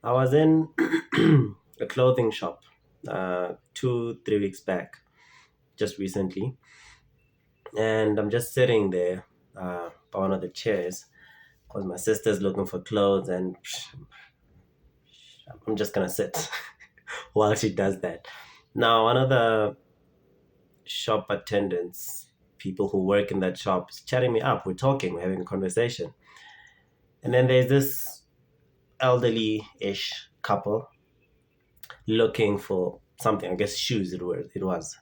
I was in a clothing shop 2, 3 weeks back, just recently, and I'm just sitting there by one of the chairs because my sister's looking for clothes, and I'm just gonna sit while she does that. Now, one of the shop attendants, people who work in that shop, is chatting me up. We're talking, we're having a conversation, and then there's this elderly-ish couple looking for something. I guess shoes. It was.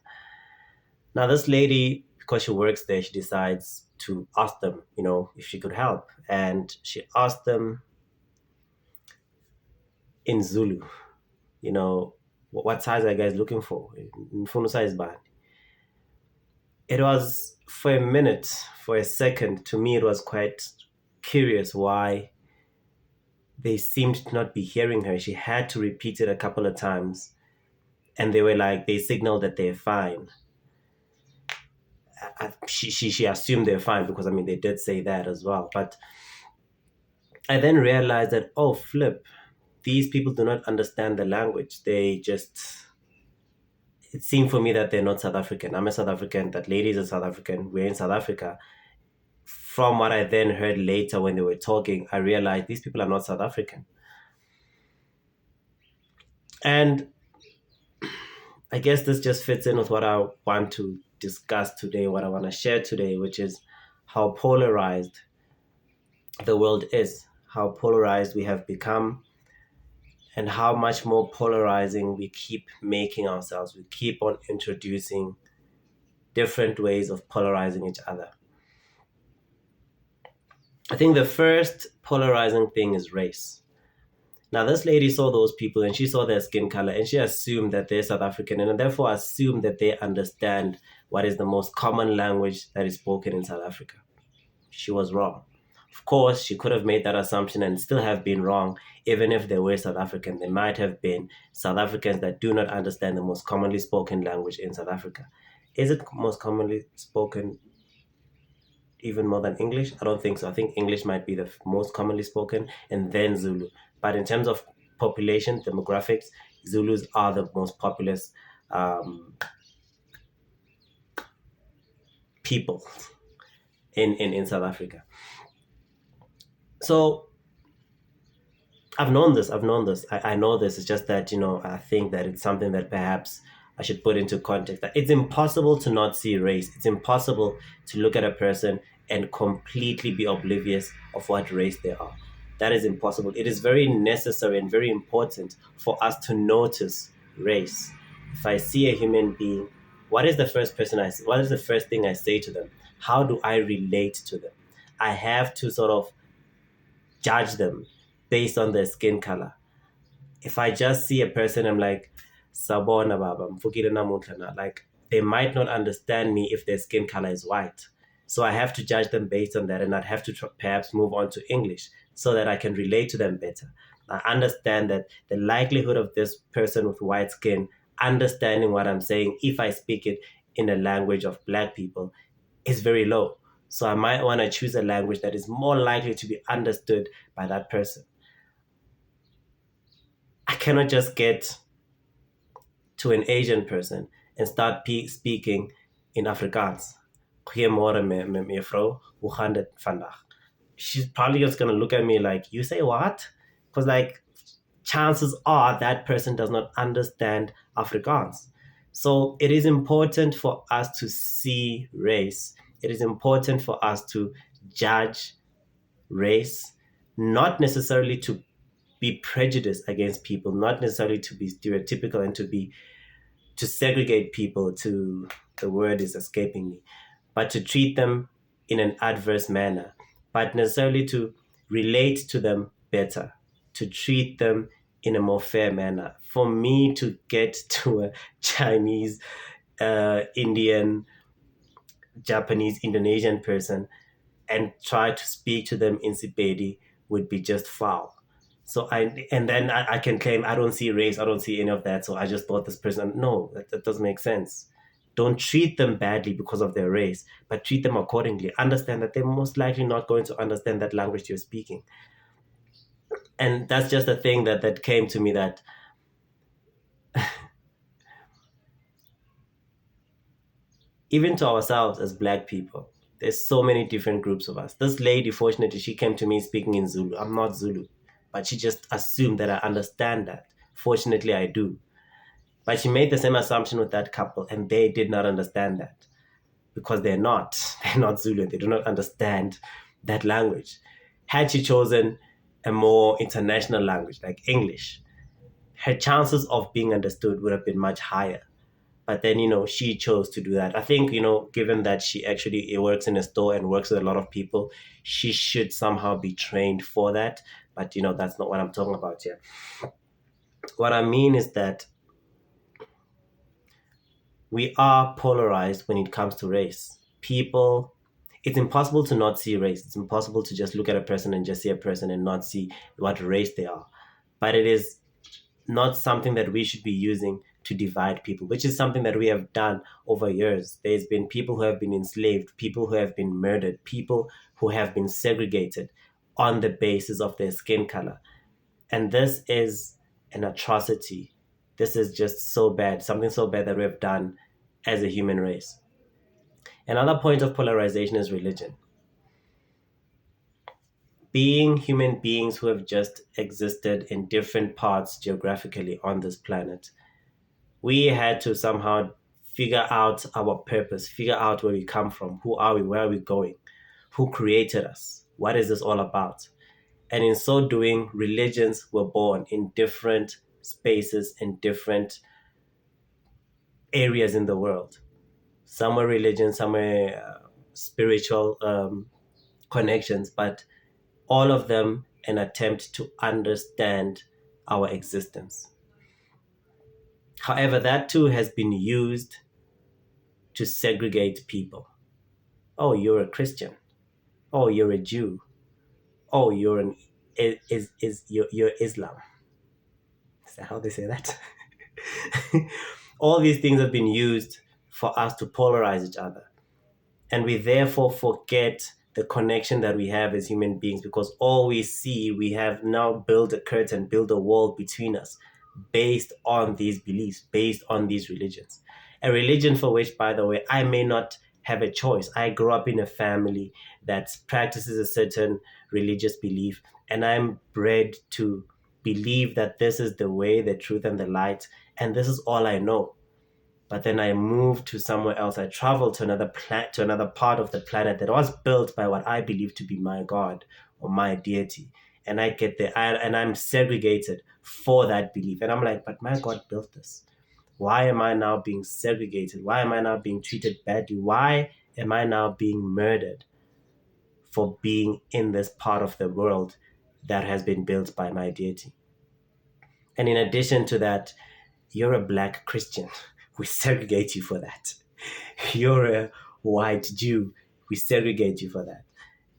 Now, this lady, because she works there, she decides to ask them, if she could help. And she asked them in Zulu, what size are you guys looking for? Mfuno size band. It was for a minute, for a second, to me, it was quite curious why they seemed to not be hearing her. She had to repeat it a couple of times. And they were like, they signaled that they're fine. She assumed they're fine because I mean they did say that as well. But I then realized that, oh flip, these people do not understand the language. They just, it seemed for me that they're not South African. I'm a South African. That lady is a South African. We're in South Africa. From what I then heard later when they were talking, I realized these people are not South African. And I guess this just fits in with what I want to discuss today, what I want to share today, which is how polarized the world is, how polarized we have become, and how much more polarizing we keep making ourselves. We keep on introducing different ways of polarizing each other. I think the first polarizing thing is race. Now, this lady saw those people and she saw their skin color and she assumed that they're South African and therefore assumed that they understand what is the most common language that is spoken in South Africa. She was wrong. Of course, she could have made that assumption and still have been wrong, even if they were South African. They might have been South Africans that do not understand the most commonly spoken language in South Africa. Is it most commonly spoken even more than English? I don't think so. I think English might be the most commonly spoken and then Zulu. But in terms of population, demographics, Zulus are the most populous people in South Africa. So I've known this. I know this. It's just that, I think that it's something that perhaps I should put into context. That it's impossible to not see race. It's impossible to look at a person and completely be oblivious of what race they are. That is impossible. It is very necessary and very important for us to notice race. If I see a human being, what is the first person I see? What is the first thing I say to them? How do I relate to them? I have to sort of judge them based on their skin color. If I just see a person, I'm like, Sabona Baba, mfukile namuhla na. Like, they might not understand me if their skin color is white. So I have to judge them based on that, and I'd have to perhaps move on to English so that I can relate to them better. I understand that the likelihood of this person with white skin understanding what I'm saying, if I speak it in a language of Black people, is very low. So I might want to choose a language that is more likely to be understood by that person. I cannot just get to an Asian person and start speaking in Afrikaans. Goeiemôre mevrou, hoe gaan dit vandag? She's probably just gonna look at me like, you say what? Because like chances are that person does not understand Afrikaans. So it is important for us to see race. It is important for us to judge race, not necessarily to be prejudiced against people, not necessarily to be stereotypical and to segregate people, to, the word is escaping me, but to treat them in an adverse manner, but necessarily to relate to them better, to treat them in a more fair manner. For me to get to a Chinese, Indian, Japanese, Indonesian person and try to speak to them in Sepedi would be just foul. So I can claim I don't see race, I don't see any of that. So I just thought this person. No, that doesn't make sense. Don't treat them badly because of their race, but treat them accordingly. Understand that they're most likely not going to understand that language you're speaking. And that's just a thing that came to me, that even to ourselves as Black people, there's so many different groups of us. This lady, fortunately, she came to me speaking in Zulu. I'm not Zulu, but she just assumed that I understand that. Fortunately, I do. But she made the same assumption with that couple, and they did not understand that, because they're not Zulu. They do not understand that language. Had she chosen a more international language like English, her chances of being understood would have been much higher. But then, she chose to do that. I think, given that she actually works in a store and works with a lot of people, she should somehow be trained for that. But, that's not what I'm talking about here. What I mean is that we are polarized when it comes to race. People, it's impossible to not see race. It's impossible to just look at a person and just see a person and not see what race they are. But it is not something that we should be using to divide people, which is something that we have done over years. There's been people who have been enslaved, people who have been murdered, people who have been segregated on the basis of their skin color. And this is an atrocity. This is just so bad, something so bad that we have done as a human race. Another point of polarization is religion. Being human beings who have just existed in different parts geographically on this planet, we had to somehow figure out our purpose, figure out where we come from, who are we, where are we going, who created us, what is this all about? And in so doing, religions were born in different spaces, in different areas in the world. Some were religion, some were spiritual connections, but all of them an attempt to understand our existence. However, that too has been used to segregate people. Oh, you're a Christian. Oh, you're a Jew. Oh, you're an you're Islam. Is that how they say that? All these things have been used for us to polarize each other. And we therefore forget the connection that we have as human beings, because all we see, we have now built a curtain, built a wall between us based on these beliefs, based on these religions. A religion for which, by the way, I may not have a choice. I grew up in a family that practices a certain religious belief, and I'm bred to believe that this is the way, the truth, and the light, and this is all I know. But then I moved to somewhere else. I traveled to another part of the planet that was built by what I believe to be my God or my deity. And I get there, and I'm segregated for that belief. And I'm like, but my God built this. Why am I now being segregated? Why am I now being treated badly? Why am I now being murdered for being in this part of the world that has been built by my deity? And in addition to that, you're a Black Christian. We segregate you for that. You're a white Jew. We segregate you for that.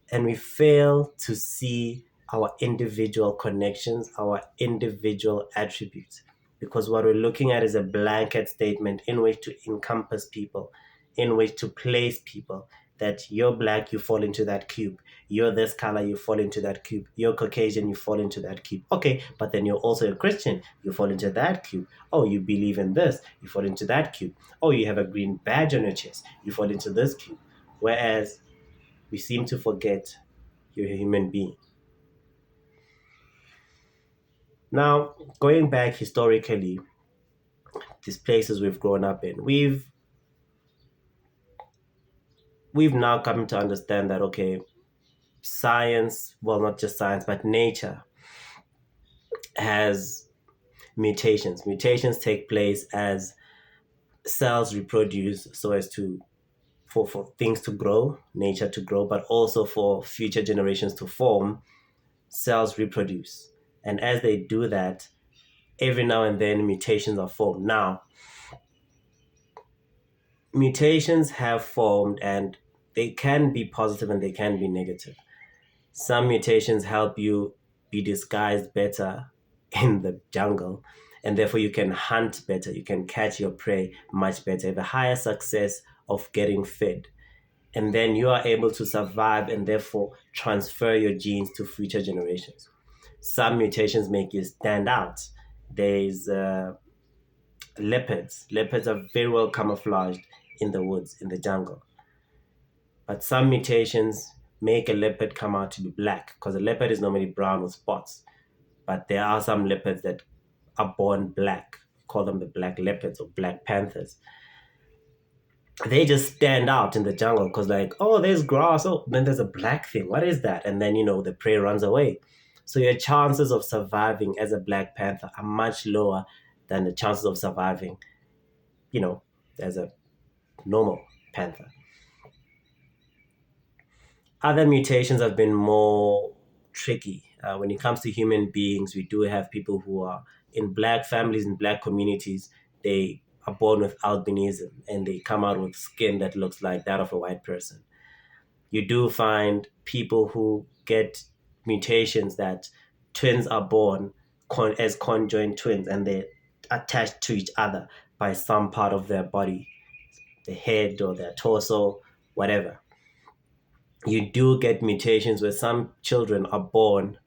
And we fail to see our individual connections, our individual attributes. Because what we're looking at is a blanket statement in which to encompass people, in which to place people, that you're Black, you fall into that cube. You're this color, you fall into that cube. You're Caucasian, you fall into that cube. Okay, but then you're also a Christian, you fall into that cube. Oh, you believe in this, you fall into that cube. Oh, you have a green badge on your chest, you fall into this cube. Whereas we seem to forget you're a human being. Now, going back historically, these places we've grown up in, we've now come to understand that, okay, science, well, not just science, but nature has mutations. Mutations take place as cells reproduce, so as to for things to grow, nature to grow, but also for future generations to form. Cells reproduce, and as they do that, every now and then mutations are formed. Now, mutations have formed, and they can be positive and they can be negative. Some mutations help you be disguised better in the jungle, and therefore you can hunt better, you can catch your prey much better, have a higher success of getting fed. And then you are able to survive and therefore transfer your genes to future generations. Some mutations make you stand out. There's leopards. Leopards are very well camouflaged in the woods, in the jungle. But some mutations make a leopard come out to be black, because a leopard is normally brown with spots. But there are some leopards that are born black. We call them the black leopards or black panthers. They just stand out in the jungle because, like, oh, there's grass. Oh, then there's a black thing. What is that? And then, the prey runs away. So your chances of surviving as a black panther are much lower than the chances of surviving, as a normal panther. Other mutations have been more tricky. When it comes to human beings, we do have people who are in black families, in black communities. They are born with albinism and they come out with skin that looks like that of a white person. You do find people who get mutations that twins are born as conjoined twins, and they're attached to each other by some part of their body, the head or their torso, whatever. You do get mutations where some children are born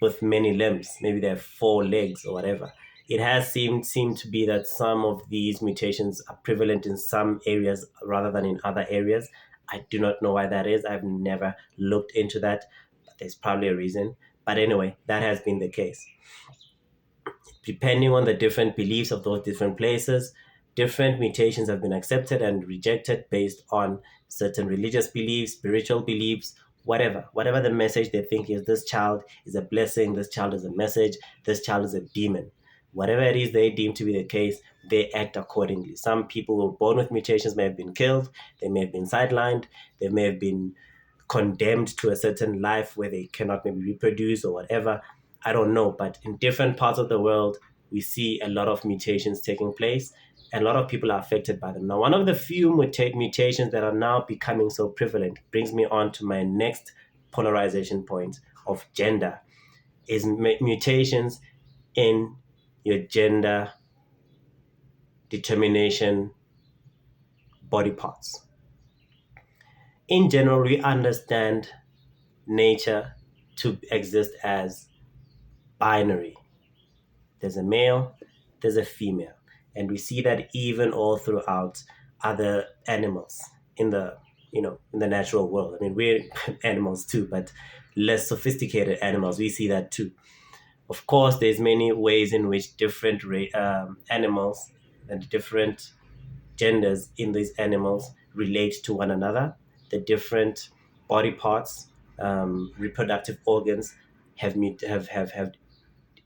with many limbs. Maybe they have 4 legs or whatever. It has seemed to be that some of these mutations are prevalent in some areas rather than in other areas. I do not know why that is. I've never looked into that, but there's probably a reason. But anyway, that has been the case. Depending on the different beliefs of those different places, different mutations have been accepted and rejected based on certain religious beliefs, spiritual beliefs, whatever the message they think is. This child is a blessing, this child is a message, this child is a demon. Whatever it is they deem to be the case, they act accordingly. Some people who were born with mutations may have been killed, they may have been sidelined, they may have been condemned to a certain life where they cannot maybe reproduce or whatever. I don't know, but in different parts of the world, we see a lot of mutations taking place, and a lot of people are affected by them. Now, one of the few mutations that are now becoming so prevalent brings me on to my next polarization point of gender, is mutations in your gender determination body parts. In general, we understand nature to exist as binary. There's a male, there's a female. And we see that even all throughout other animals in the natural world. I mean, we're animals too, but less sophisticated animals. We see that too. Of course, there's many ways in which different animals and different genders in these animals relate to one another. The different body parts, reproductive organs have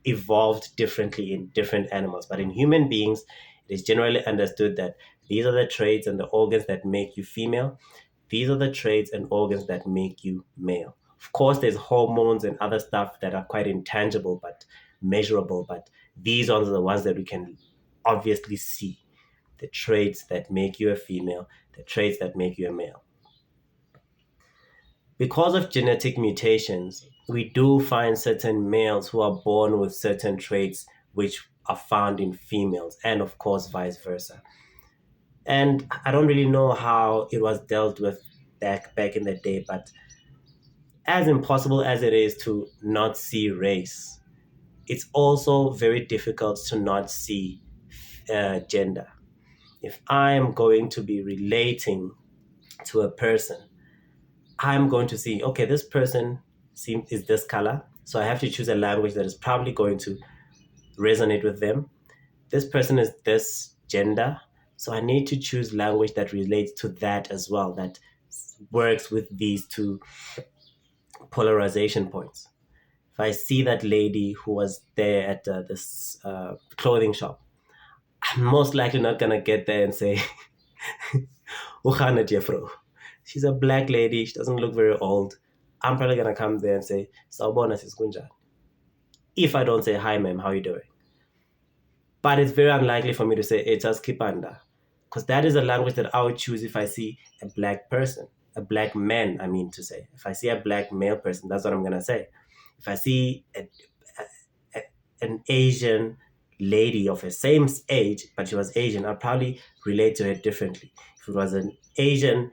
evolved differently in different animals. But in human beings, it is generally understood that these are the traits and the organs that make you female. These are the traits and organs that make you male. Of course, there's hormones and other stuff that are quite intangible but measurable, but these are the ones that we can obviously see. The traits that make you a female, the traits that make you a male. Because of genetic mutations, we do find certain males who are born with certain traits which are found in females, and of course, vice versa. And I don't really know how it was dealt with back in the day, but as impossible as it is to not see race, it's also very difficult to not see gender. If I'm going to be relating to a person, I'm going to see, okay, this person is this color, so I have to choose a language that is probably going to resonate with them. This person is this gender, so I need to choose language that relates to that as well, that works with these two polarization points. If I see that lady who was there at this clothing shop, I'm most likely not going to get there and say, she's a black lady, she doesn't look very old. I'm probably going to come there and say, Sawubona sis kunjani? If I don't say, hi ma'am, how are you doing? But it's very unlikely for me to say, Etas Kipanda, because that is a language that I would choose if I see a black person, a black man, I mean to say. If I see a black male person, that's what I'm going to say. If I see an Asian lady of the same age, but she was Asian, I'll probably relate to her differently. If it was an Asian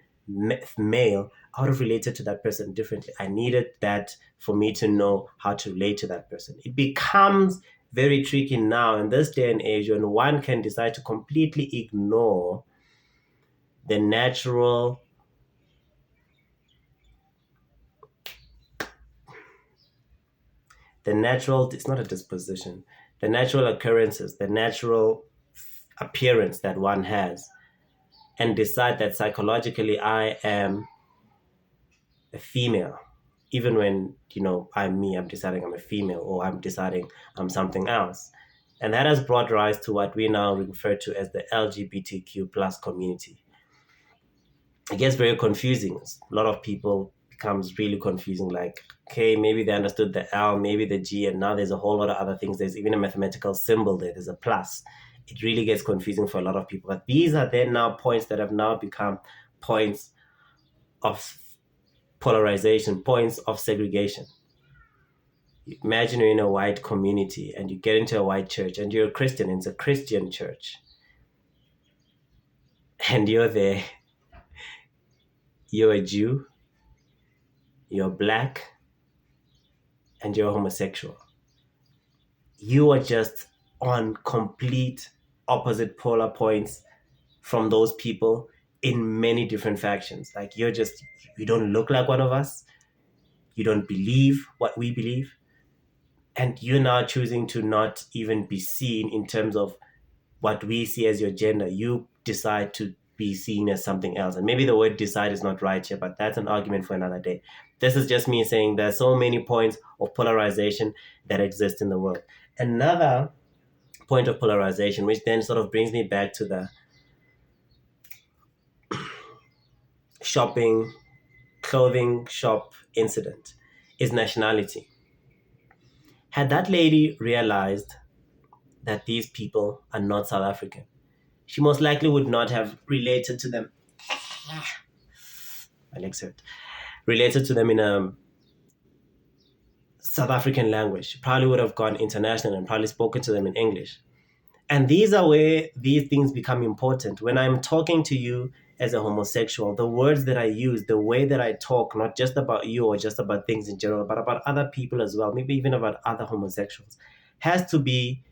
male, I would have related to that person differently. I needed that for me to know how to relate to that person. It becomes very tricky now in this day and age when one can decide to completely ignore the natural it's not a disposition, the natural occurrences, the natural appearance that one has, and decide that psychologically I am a female. Even when, I'm me, I'm deciding I'm a female, or I'm deciding I'm something else. And that has brought rise to what we now refer to as the LGBTQ plus community. It gets very confusing. A lot of people becomes really confusing. Like, okay, maybe they understood the L, maybe the G, and now there's a whole lot of other things. There's even a mathematical symbol there. There's a plus. It really gets confusing for a lot of people. But these are then now points that have now become points of polarization, points of segregation. Imagine you're in a white community and you get into a white church and you're a Christian, and it's a Christian church. And you're there, you're a Jew, you're black, and you're homosexual. You are just on complete opposite polar points from those people in many different factions. Like, you don't look like one of us. You don't believe what we believe. And you're now choosing to not even be seen in terms of what we see as your gender. You decide to be seen as something else. And maybe the word decide is not right here, but that's an argument for another day. This is just me saying there's so many points of polarization that exist in the world. Another point of polarization, which then sort of brings me back to the clothing shop incident, is nationality. Had that lady realized that these people are not South African, she most likely would not have related to them. My legs hurt. Related to them in a South African language. She probably would have gone international and probably spoken to them in English. And these are where these things become important. When I'm talking to you as a homosexual, the words that I use, the way that I talk, not just about you or just about things in general, but about other people as well, maybe even about other homosexuals, has to be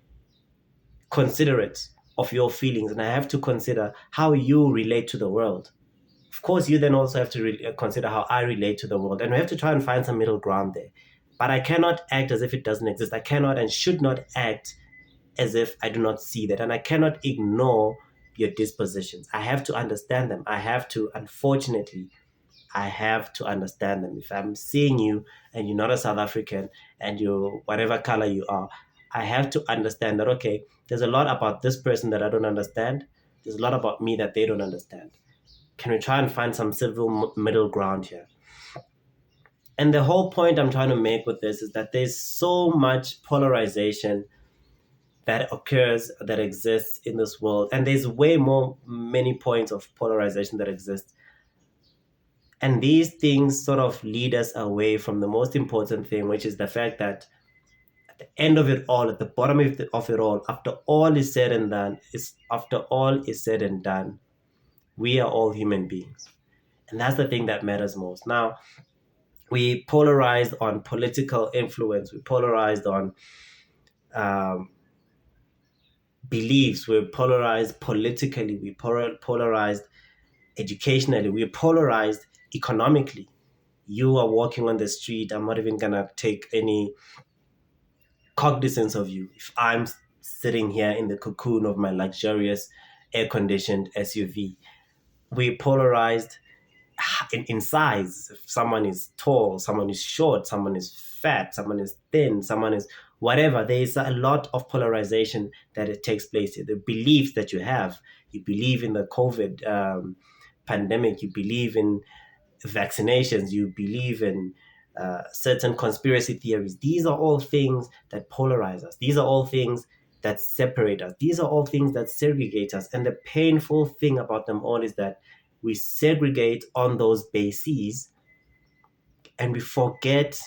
considerate of your feelings. And I have to consider how you relate to the world. Of course, you then also have to consider how I relate to the world. And we have to try and find some middle ground there. But I cannot act as if it doesn't exist. I cannot and should not act as if I do not see that. And I cannot ignore your dispositions. I have to understand them. Unfortunately, I have to understand them. If I'm seeing you and you're not a South African and you're whatever color you are, I have to understand that, okay, there's a lot about this person that I don't understand. There's a lot about me that they don't understand. Can we try and find some civil middle ground here? And the whole point I'm trying to make with this is that there's so much polarization that occurs, that exists in this world. And there's many points of polarization that exist. And these things sort of lead us away from the most important thing, which is the fact that at the end of it all, at the bottom of it all, after all is said and done, we are all human beings. And that's the thing that matters most. Now, we polarized on political influence. We polarized on beliefs. We're polarized politically. We polarized educationally. We're polarized economically. You are walking on the street. I'm not even going to take any cognizance of you. If I'm sitting here in the cocoon of my luxurious air-conditioned SUV, we're polarized in size. If someone is tall, someone is short, someone is fat, someone is thin, someone is whatever. There is a lot of polarization that it takes place here. The beliefs that you have, you believe in the COVID pandemic, you believe in vaccinations, you believe in certain conspiracy theories. These are all things that polarize us. These are all things that separate us. These are all things that segregate us. And the painful thing about them all is that we segregate on those bases and we forget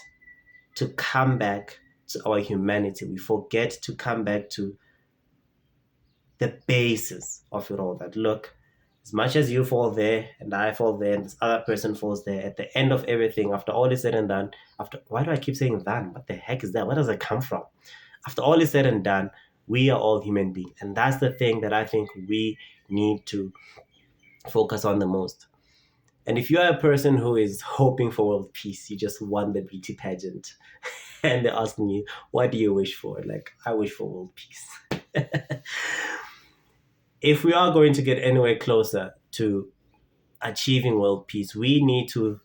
to come back to our humanity. We forget to come back to the basis of it all. That look, As much as you fall there and I fall there and this other person falls there, at the end of everything, after all is said and done, after why do I keep saying that? What the heck is that? Where does it come from? After all is said and done, we are all human beings. And that's the thing that I think we need to focus on the most. And if you are a person who is hoping for world peace, you just won the beauty pageant, and they're asking you, what do you wish for? Like, I wish for world peace. If we are going to get anywhere closer to achieving world peace, we need to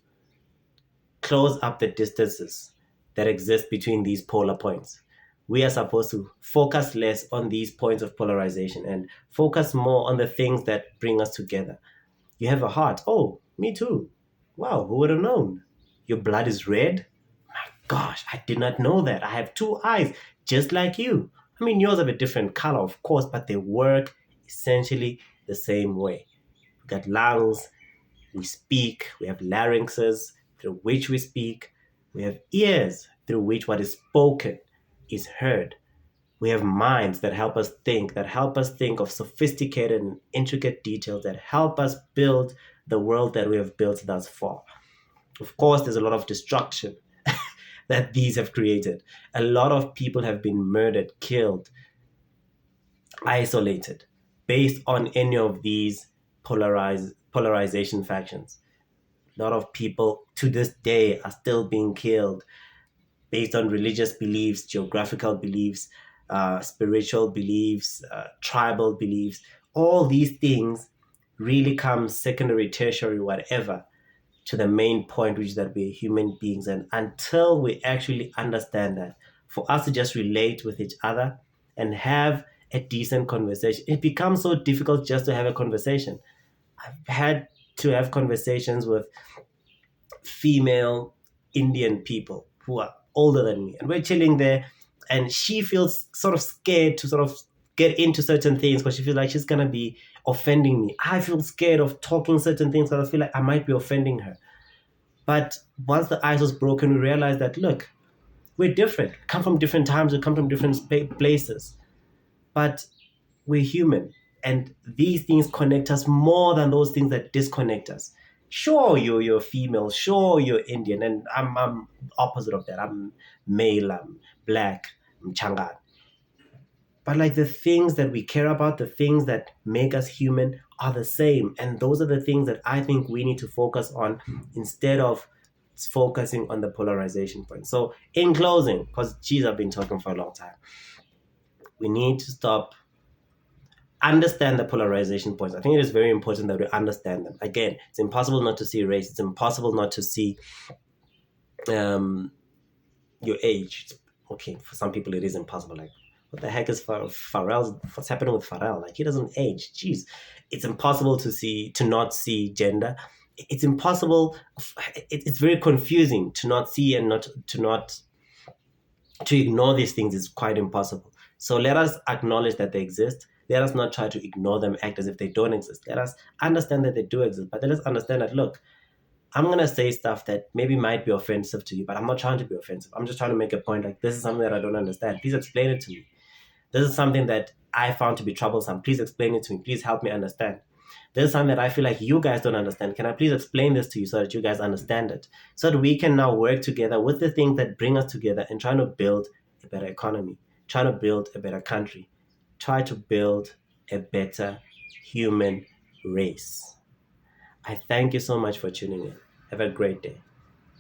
close up the distances that exist between these polar points. We are supposed to focus less on these points of polarization and focus more on the things that bring us together. You have a heart. Oh, me too. Wow, who would have known? Your blood is red? My gosh, I did not know that. I have two eyes, just like you. I mean, yours have a different color, of course, but they work essentially the same way. We got lungs, we speak, we have larynxes through which we speak, we have ears through which what is spoken is heard. We have minds that help us think of sophisticated and intricate details that help us build the world that we have built thus far. Of course, there's a lot of destruction that these have created. A lot of people have been murdered, killed, isolated, based on any of these polarization factions. A lot of people to this day are still being killed based on religious beliefs, geographical beliefs, spiritual beliefs, tribal beliefs. All these things really come secondary, tertiary, whatever, to the main point, which is that we're human beings. And until we actually understand that, for us to just relate with each other and have a decent conversation, it becomes so difficult just to have a conversation. I've had to have conversations with female Indian people who are older than me, and we're chilling there, and she feels sort of scared to sort of get into certain things because she feels like she's gonna be offending me. I feel scared of talking certain things because I feel like I might be offending her. But once the ice was broken, we realized that look, we're different. We come from different times. We come from different places, but we're human, and these things connect us more than those things that disconnect us. Sure, you're female. Sure, you're Indian, and I'm opposite of that. I'm male. I'm black. I'm Changan. But like the things that we care about, the things that make us human are the same. And those are the things that I think we need to focus on instead of focusing on the polarization point. So in closing, because geez, I've been talking for a long time, we need to stop, understand the polarization points. I think it is very important that we understand them. Again, it's impossible not to see race. It's impossible not to see your age. Okay, for some people it is impossible. Like, what the heck is Pharrell? What's happening with Pharrell? Like, he doesn't age. Jeez, it's impossible to not see gender. It's impossible. It's very confusing to not see and to ignore these things. Is quite impossible. So let us acknowledge that they exist. Let us not try to ignore them, act as if they don't exist. Let us understand that they do exist, but let us understand that, look, I'm going to say stuff that maybe might be offensive to you, but I'm not trying to be offensive. I'm just trying to make a point. Like, this is something that I don't understand. Please explain it to me. This is something that I found to be troublesome. Please explain it to me. Please help me understand. This is something that I feel like you guys don't understand. Can I please explain this to you so that you guys understand it? So that we can now work together with the things that bring us together and trying to build a better economy, trying to build a better country, try to build a better human race. I thank you so much for tuning in. Have a great day.